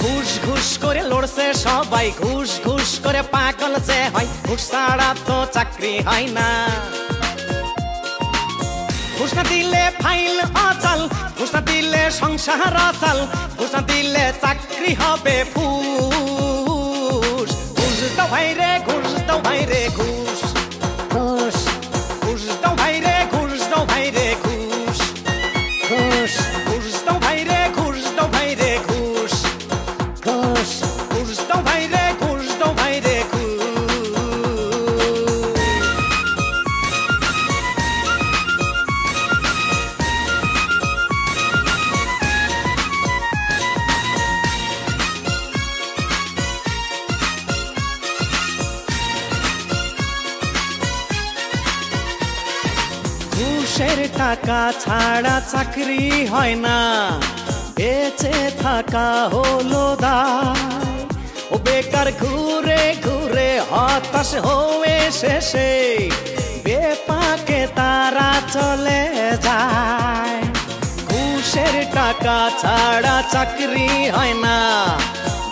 ঘুষ ঘুষ করে লড়ছে সবাই, ঘুষ ঘুষ করে পাগল যে হয়, ঘুষ ছাড়া তো চাকরি হয় না। ঘুষ না দিলে ফাইল অচল, ঘুষ না দিলে সংসার অচল, ঘুষ না দিলে চাকরি হবে ফুস। ঘুষ দাও ভাই রে, ঘুষ দাও ভাই রে, ঘুষ ঘুষ ঘুষ দাও ভাই রে, ঘুষ দাও ভাই রে, ঘুষ ঘুষ ঘুষ দাও ভাই রে, ঘুষ দাও ভাই রে, ঘুষ ঘুষ ঘুষ দাও ভাই রে, ঘুষ দাও ভাই রে, ঘুষ। ঘুষের টাকা ছাড়া চাকরি হয় না, বেঁচে থাকা হলো দায়। ও বেকার ঘুরে ঘুরে হতাশ হয়ে শেষে বেপাকে তারা চলে যায়। ঘুষের টাকা ছাড়া চাকরি হয় না,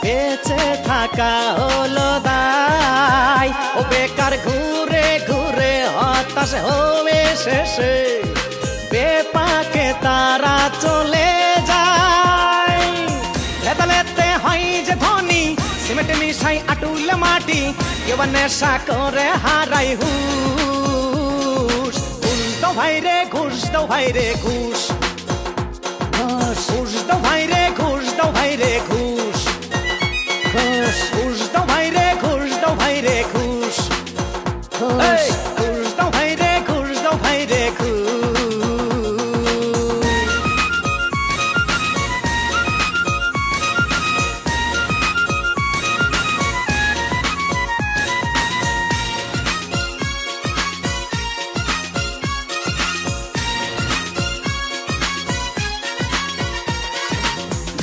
বেঁচে থাকা হলো দায়। ও বেকার ঘুরে ঘুরে হতাশ হয়ে শেষে বেপাকে তারা চলে যায়। লেতে হয় যে ধনী, সিমেন্ট মিশাই আটুলে মাটি, কেউ নেশা করে হারাই হুশ। ঘুষ দাও ভাই রে, ঘুষ দাও ভাই রে, ঘুষ ঘুষ দাও ভাই রে, ঘুষ দাও ভাই রে, ঘুষ ঘুষ ঘুষ দাও ভাই রে, ঘুষ দাও ভাই রে, ঘুষ ঘুষ দাও ভাই রে, ঘুষ দাও ভাই রে, ঘুষ।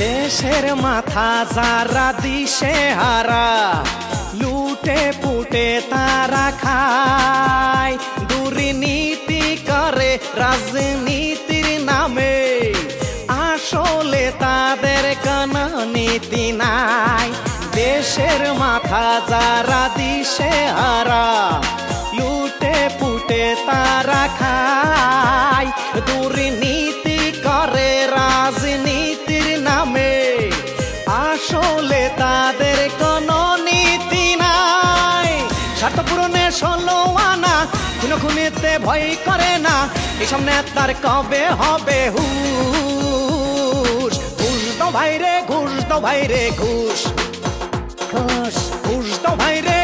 দেশের মাথা যারা দিশে হারা, লুটে পুটে তারা খায়। দুর্নীতি করে রাজনীতির নামে, আসলে তাদের কোনো নীতি নাই। দেশের মাথা যারা দিশে হারা, লুটে পুটে তারা খায়। দুর্নীতি করে রাজনীতির নামে, আসলে তাদের কোনো নীতি নাই। স্বার্থ পূরণে 16 আনা, খুনো খুনিতে ভয় করে না, এসব নেতার কবে হবে হুশ। ঘুষ দাও ভাই রে, ঘুষ দাও ভাই রে, ঘুষ ঘুষ ঘুষ দাও ভাই রে,